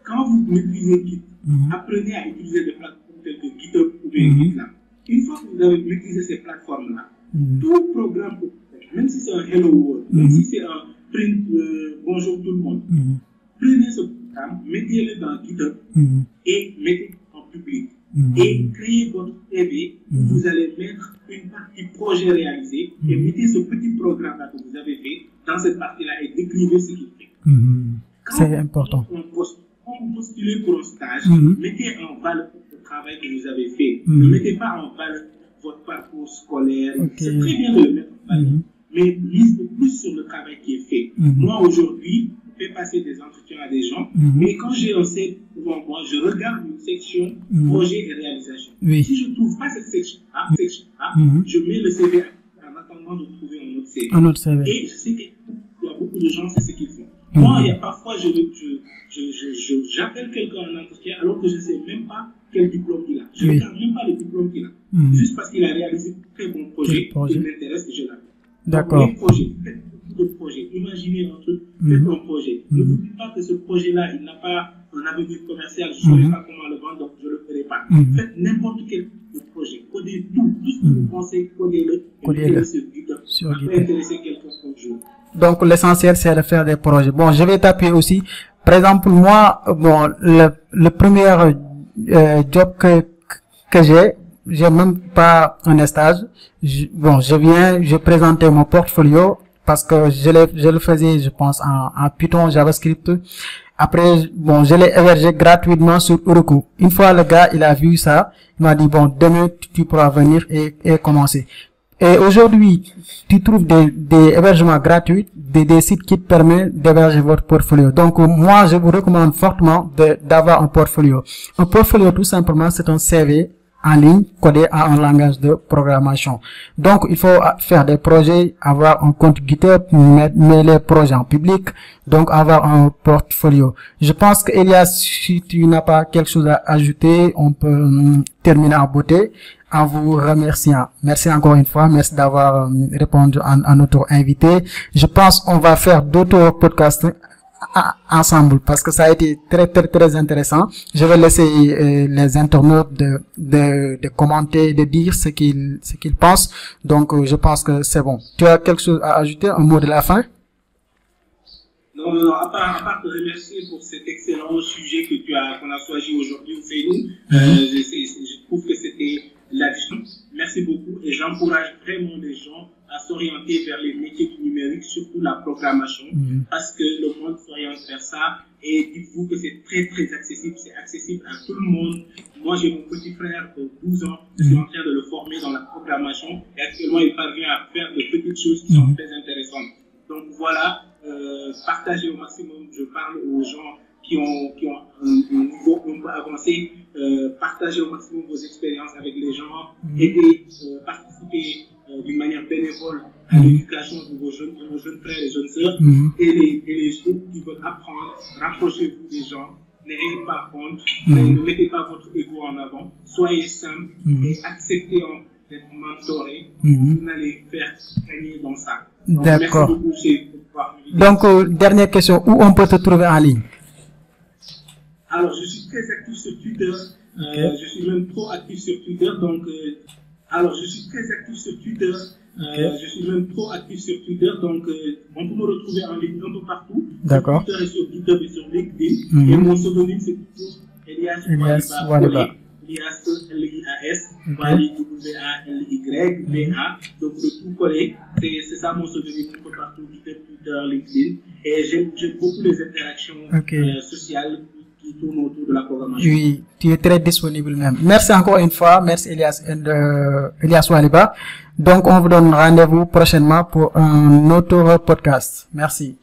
Quand vous maîtrisez Git, apprenez à utiliser des plateformes telles que GitHub ou bien GitLab. Une fois que vous avez maîtrisé ces plateformes-là, tout programme, même si c'est un Hello World, même si c'est un print bonjour tout le monde, prenez ce programme, mettez-le dans GitHub et mettez-le en public. Et créez votre CV où vous allez mettre une partie projet réalisé et mettez ce petit programme-là que vous avez fait dans cette partie-là et décrivez ce qu'il fait. C'est important. Quand vous postulez pour un stage, mettez en valeur le travail que vous avez fait. Ne mettez pas en valeur votre parcours scolaire. C'est très bien de le mettre en valeur. Mais lisez plus sur le travail qui est fait. Moi, aujourd'hui, fais passer des entretiens à des gens, mais quand j'ai un CV devant moi, je regarde une section projet et réalisation. Oui. Si je ne trouve pas cette section-là, je mets le CV en attendant de trouver un autre CV. Un autre CV. Et je sais qu'il y a beaucoup de gens, c'est ce qu'ils font. Moi, il y a parfois, j'appelle quelqu'un en entretien alors que je ne sais même pas quel diplôme il a. Je ne regarde même pas le diplôme qu'il a. Juste parce qu'il a réalisé un très bon projet, il m'intéresse et je l'appelle. D'accord. Les projets, faites beaucoup de projets. Imaginez un truc, faites un projet. Ne vous dites pas que ce projet-là, il n'a pas un avenir commercial, je ne saurais pas comment le vendre, donc je ne le ferai pas. Faites n'importe quel projet. Codez tout ce que vous pensez, codez-le. Codez-le sur GitHub. Ça peut intéresser quelqu'un un jour. Donc, l'essentiel, c'est de faire des projets. Bon, je vais t'appuyer aussi. Par exemple, moi, bon, le premier job que j'ai même pas un stage. Je présentais mon portfolio parce que je le faisais, je pense, en Python, JavaScript. Après, bon, je l'ai hébergé gratuitement sur Heroku. Une fois le gars, il a vu ça, il m'a dit, bon, demain, tu pourras venir et commencer. Et aujourd'hui, tu trouves des hébergements gratuits, des sites qui te permettent d'héberger votre portfolio. Donc, moi, je vous recommande fortement d'avoir un portfolio. Un portfolio, tout simplement, c'est un CV en ligne codé à un langage de programmation. Donc, il faut faire des projets, avoir un compte GitHub, mettre les projets en public, donc avoir un portfolio. Je pense que Elias, si tu n'as pas quelque chose à ajouter, on peut terminer en beauté en vous remerciant. Merci encore une fois, merci d'avoir répondu à notre invité. Je pense qu'on va faire d'autres podcasts ensemble parce que ça a été très intéressant. Je vais laisser les internautes de commenter, de dire ce qu'ils pensent. Donc je pense que c'est bon. Tu as quelque chose à ajouter, un mot de la fin? Non, à part te remercier pour cet excellent sujet qu'on a choisi aujourd'hui au Facebook. Je trouve que c'était là-dessus. Merci beaucoup et j'encourage vraiment les gens à s'orienter vers les métiers du numérique, surtout la programmation, parce que le monde s'oriente vers ça et dites-vous que c'est très accessible, c'est accessible à tout le monde. Moi, j'ai mon petit frère de 12 ans, je suis en train de le former dans la programmation et actuellement, il parvient à faire de petites choses qui sont très intéressantes. Donc voilà, partagez au maximum, je parle aux gens qui ont un niveau un peu avancé, partagez au maximum vos expériences avec les gens, aidez, participez d'une manière bénévole à l'éducation de vos jeunes frères et jeunes sœurs, et les jeunes qui veulent apprendre, rapprochez-vous des gens, n'ayez pas honte, ne mettez pas votre ego en avant, soyez simple et acceptez d'être mentoré, vous allez faire gagner dans ça. D'accord. Merci beaucoup. Donc, dernière question, où on peut te trouver en ligne? Alors, je suis très actif sur Twitter. Je suis même trop actif sur Twitter. Donc, je suis très actif sur Twitter. Je suis même trop actif sur Twitter. Donc, on peut me retrouver en ligne un peu partout. D'accord. Sur Twitter et sur GitHub et sur LinkedIn. Et mon pseudonyme, c'est toujours Elias Waliba. Elias, L-I-A-S, Wali, W-A-L-Y-B-A. Donc, le tout collé. C'est ça mon pseudonyme un peu partout. GitHub, Twitter, LinkedIn. Et j'aime beaucoup les interactions sociales qui tournent autour de la programmation. Oui, tu es très disponible même. Merci encore une fois. Merci Elias Waliba. Donc, on vous donne rendez-vous prochainement pour un autre podcast. Merci.